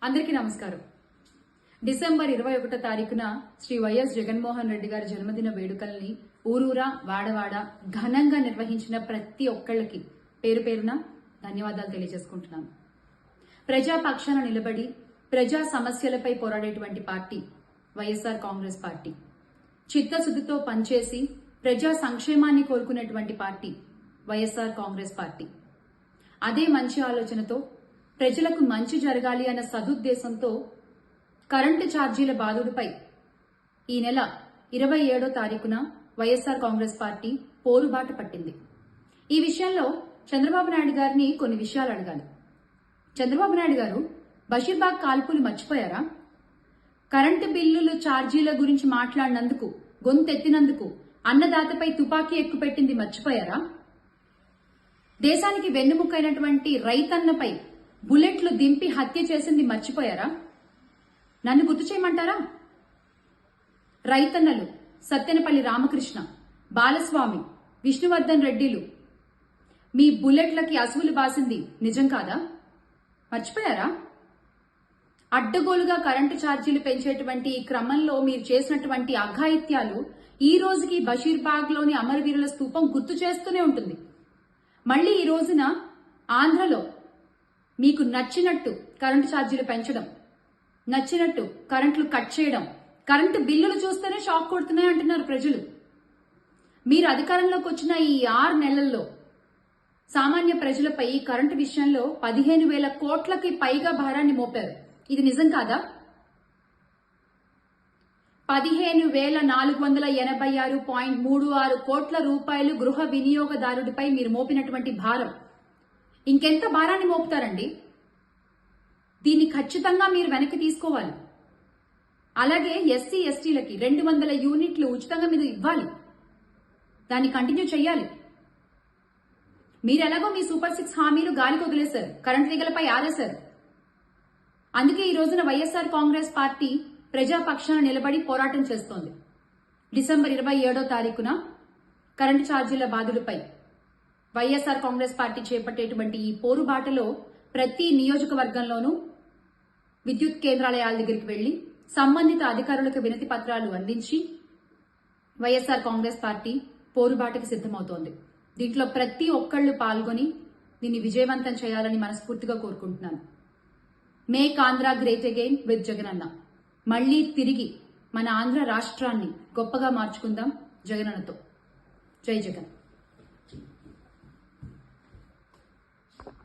అందరికీ నమస్కారం. డిసెంబర్ 21 తారీఖున శ్రీ వైఎస్ జగన్మోహన్ రెడ్డి గారి జన్మదిన వేడుకల్ని ఊరూరా వాడవాడ ఘనంగా నిర్వహించిన ప్రతి ఒక్కళ్ళకి పేరు పేరున ధన్యవాదాలు తెలియజేసుకుంటున్నాను. ప్రజా పక్షాన నిలబడి ప్రజా సమస్యలపై పోరాడేటువంటి పార్టీ వైఎస్ఆర్ కాంగ్రెస్ పార్టీ. చిత్తశుద్ధితో పనిచేసి ప్రజా సంక్షేమాన్ని కోరుకునేటువంటి పార్టీ వైఎస్ఆర్ కాంగ్రెస్ పార్టీ. అదే మంచి ఆలోచనతో ప్రజలకు మంచి జరగాలి అన్న సదుద్దేశంతో కరెంటు ఛార్జీల బాధుడిపై ఈ నెల 27వ తారీఖున వైఎస్ఆర్ కాంగ్రెస్ పార్టీ పోరుబాట పట్టింది. ఈ విషయంలో చంద్రబాబు నాయుడు గారిని కొన్ని విషయాలు అడగాలి. చంద్రబాబు నాయుడు గారు బషీర్బాగ్ కాల్పులు మర్చిపోయారా? కరెంటు బిల్లులు ఛార్జీల గురించి మాట్లాడినందుకు, గొంతెత్తినందుకు అన్నదాతపై తుపాకీ ఎక్కుపెట్టింది మర్చిపోయారా? దేశానికి వెన్నుముక్కైనటువంటి రైతన్నపై బుల్లెట్లు దింపి హత్య చేసింది మర్చిపోయారా? నన్ను గుర్తు చేయమంటారా? రైతన్నలు సత్తెనపల్లి రామకృష్ణ, బాలస్వామి, విష్ణువర్ధన్ రెడ్డిలు మీ బుల్లెట్లకి అసువులు బాసింది నిజం కాదా? మర్చిపోయారా? అడ్డగోలుగా కరెంటు ఛార్జీలు పెంచేటువంటి ఈ క్రమంలో మీరు చేసినటువంటి అఘాయిత్యాలు ఈ రోజుకి బషీర్బాగ్ లోని అమరవీరుల స్తూపం గుర్తు చేస్తూనే ఉంటుంది. మళ్లీ ఈ రోజున ఆంధ్రలో మీకు నచ్చినట్టు కరెంటు ఛార్జీలు పెంచడం, నచ్చినట్టు కరెంట్లు కట్ చేయడం, కరెంటు బిల్లులు చూస్తేనే షాక్ కొడుతున్నాయి అంటున్నారు ప్రజలు. మీరు అధికారంలోకి వచ్చిన ఈ 6 నెలల్లో సామాన్య ప్రజలపై కరెంటు విషయంలో 15,000 కోట్లకి పైగా భారాన్ని మోపారు. ఇది నిజం కాదా? 15,486.36 కోట్ల రూపాయలు గృహ వినియోగదారుడిపై మీరు మోపినటువంటి భారం ఇంకెంత భారాన్ని మోపుతారండి? దీన్ని ఖచ్చితంగా మీరు వెనక్కి తీసుకోవాలి. అలాగే ఎస్సీ ఎస్టీలకి 200 యూనిట్లు ఉచితంగా మీరు ఇవ్వాలి. దాన్ని కంటిన్యూ చేయాలి. మీరు ఎలాగో మీ సూపర్ 6 హామీలు గాలికి వదిలేశారు, కరెంటు తీగలపై ఆరేశారు. అందుకే ఈ రోజున వైఎస్ఆర్ కాంగ్రెస్ పార్టీ ప్రజాపక్షాన నిలబడి పోరాటం చేస్తోంది. డిసెంబర్ 27వ తారీఖున కరెంటు ఛార్జీల బాధులపై వైఎస్ఆర్ కాంగ్రెస్ పార్టీ చేపట్టేటువంటి ఈ పోరుబాటలో ప్రతి నియోజకవర్గంలోనూ విద్యుత్ కేంద్రాలయాల దగ్గరికి వెళ్లి సంబంధిత అధికారులకు వినతి పత్రాలు అందించి వైఎస్ఆర్ కాంగ్రెస్ పార్టీ పోరుబాటకు సిద్ధమవుతోంది. దీంట్లో ప్రతి ఒక్కళ్లు పాల్గొని దీన్ని విజయవంతం చేయాలని మనస్ఫూర్తిగా కోరుకుంటున్నాను. Make Andhra great again with Jagananna. మళ్లీ తిరిగి మన ఆంధ్ర రాష్ట్రాన్ని గొప్పగా మార్చుకుందాం జగనన్నతో. జై జగన్.